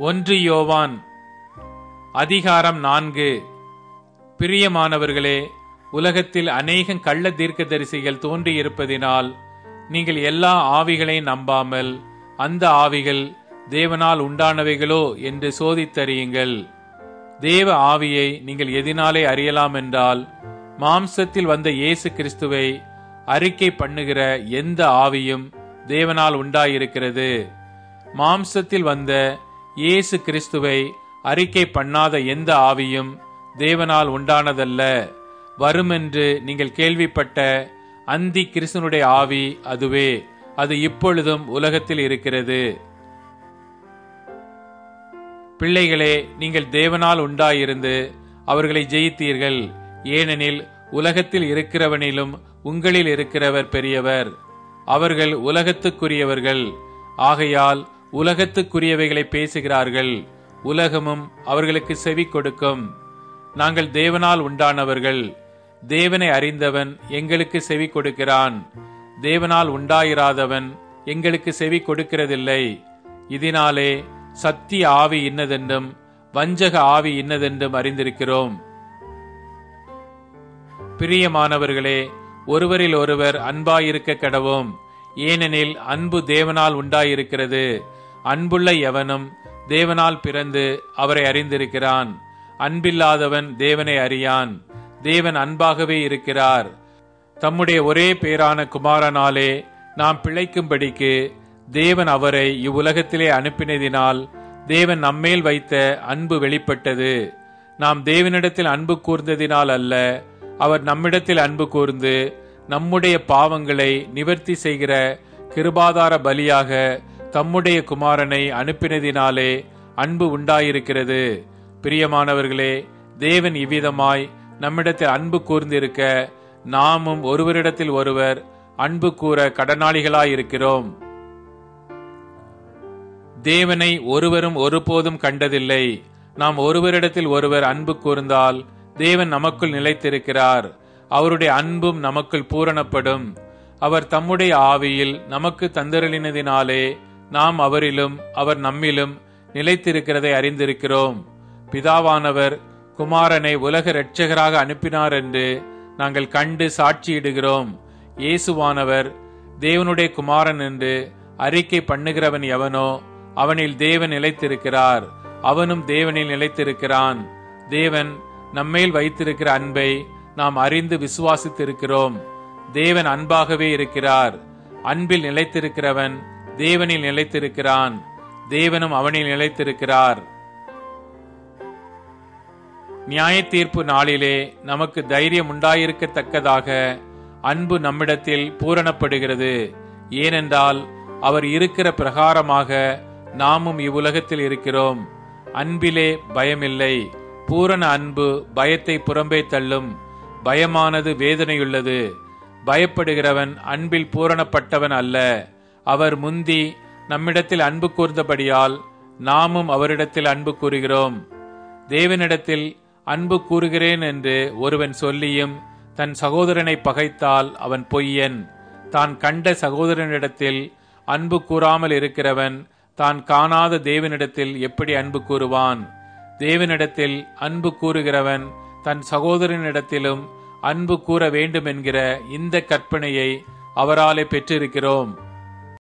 1 யோவான் அதிகாரம் 4. பிரியமானவர்களே, உலகத்தில் அநேக கள்ள தீர்க்கதரிசிகள் தோன்றியிருப்பதினால் நீங்கள் எல்லா ஆவிகளையும் நம்பாமல் அந்த ஆவிகள் தேவனால் உண்டானவைகளோ என்று சோதித்தறியுங்கள். தேவ ஆவியை நீங்கள் எதினாலே அறியலாம் என்றால், மாம்சத்தில் வந்த இயேசு கிறிஸ்துவை அறிக்கை பண்ணுகிற எந்த ஆவியும் தேவனால் உண்டாயிருக்கிறது. மாம்சத்தில் வந்த இயேசு கிறிஸ்துவை அறிக்கை பண்ணாத எந்த ஆவியும் தேவனால் உண்டானதல்ல. வருமென்று நீங்கள் கேள்விப்பட்ட அந்தி கிறிஸ்துனுடைய ஆவி அதுவே. அது இப்பொழுதும் உலகத்தில் இருக்கிறது. பிள்ளைகளே, நீங்கள் தேவனால் உண்டாயிருந்து அவர்களை ஜெயித்தீர்கள். ஏனெனில் உலகத்தில் இருக்கிறவனிலும் உங்களில் இருக்கிறவர் பெரியவர். அவர்கள் உலகத்துக்குரியவர்கள். ஆகையால் உலகத்துக்குரியவைகளை பேசுகிறார்கள். உலகமும் அவர்களுக்கு செவி கொடுக்கும். நாங்கள் தேவனால் உண்டானவர்கள். தேவனை அறிந்தவன் எங்களுக்கு செவி கொடுக்கிறான். தேவனால் உண்டாயிராதவன் எங்களுக்கு செவி கொடுக்கிறதில்லை. இதனாலே சத்திய ஆவி இன்னதென்றும் வஞ்சக ஆவி இன்னதென்றும் அறிந்திருக்கிறோம். பிரியமானவர்களே, ஒருவரில் ஒருவர் அன்பாயிருக்க கடவோம். ஏனெனில் அன்பு தேவனால் உண்டாயிருக்கிறது. அன்புள்ள எவனும் தேவனால் பிறந்து அவரை அறிந்திருக்கிறான். அன்பில்லாதவன் தேவனை அறியான். தேவன் அன்பாகவே இருக்கிறார். தம்முடைய ஒரே பேரான குமாரனாலே நாம் பிழைக்கும்படிக்கு தேவன் அவரை இவ்வுலகத்திலே அனுப்பினதினால் தேவன் நம்மேல் வைத்த அன்பு வெளிப்பட்டது. நாம் தேவனிடத்தில் அன்பு கூர்ந்ததினால் அல்ல, அவர் நம்மிடத்தில் அன்பு கூர்ந்து நம்முடைய பாவங்களை நிவர்த்தி செய்கிற கிருபாதார பலியாக தம்முடைய குமாரனை அனுப்பினதினாலே அன்பு உண்டாயிருக்கிறது. பிரியமானவர்களே, தேவன் இவ்விதமாய் நம்மிடத்தில் அன்பு கூர்ந்திருக்க நாமும் ஒருவரிடத்தில் ஒருவர் அன்பு கூற கடனாளிகளாயிருக்கிறோம். தேவனை ஒருவரும் ஒருபோதும் கண்டதில்லை. நாம் ஒருவரிடத்தில் ஒருவர் அன்பு கூர்ந்தால் தேவன் நமக்குள் நிலைத்திருக்கிறார். அவருடைய அன்பும் நமக்குள் பூரணப்படும். அவர் தம்முடைய ஆவியில் நமக்கு தந்தருளினதினாலே நாம் அவரிலும் அவர் நம்மிலும் நிலைத்திருக்கிறதை அறிந்திருக்கிறோம். பிதாவானவர் குமாரனை உலக இரட்சகராக அனுப்பினார் என்று நாங்கள் கண்டு சாட்சியிடுகிறோம். இயேசுவானவர் தேவனுடைய குமாரன் என்று அறிக்கை பண்ணுகிறவன் எவனோ அவனில் தேவன் நிலைத்திருக்கிறார், அவனும் தேவனில் நிலைத்திருக்கிறான். தேவன் நம்மேல் வைத்திருக்கிற அன்பை நாம் அறிந்து விசுவாசித்திருக்கிறோம். தேவன் அன்பாகவே இருக்கிறார். அன்பில் நிலைத்திருக்கிறவன் தேவனில் நிலைத்திருக்கிறான், தேவனும் அவனில் நிலைத்திருக்கிறார். நியாய தீர்ப்பு நாளிலே நமக்கு தைரியம் உண்டாயிருக்கத்தக்கதாக அன்பு நம்மிடத்தில் பூரணப்படுகிறது. ஏனென்றால் அவர் இருக்கிற பிரகாரமாக நாமும் இவ்வுலகத்தில் இருக்கிறோம். அன்பிலே பயமில்லை. பூரண அன்பு பயத்தை புறம்பே தள்ளும். பயமானது வேதனையுள்ளது. பயப்படுகிறவன் அன்பில் பூரணப்பட்டவன் அல்ல. அவர் முந்தி நம்மிடத்தில் அன்பு கூர்ந்தபடியால் நாமும் அவரிடத்தில் அன்பு கூறுகிறோம். தேவனிடத்தில் அன்பு கூறுகிறேன் என்று ஒருவன் சொல்லியும் தன் சகோதரனை பகைத்தால் அவன் பொய்யன். தான் கண்ட சகோதரனிடத்தில் அன்பு கூறாமல் இருக்கிறவன் தான் காணாத தேவனிடத்தில் எப்படி அன்பு கூறுவான்? தேவனிடத்தில் அன்பு கூறுகிறவன் தன் சகோதரனிடத்திலும் அன்பு கூற வேண்டும் என்கிற இந்த கற்பனையை அவராலே பெற்றிருக்கிறோம்.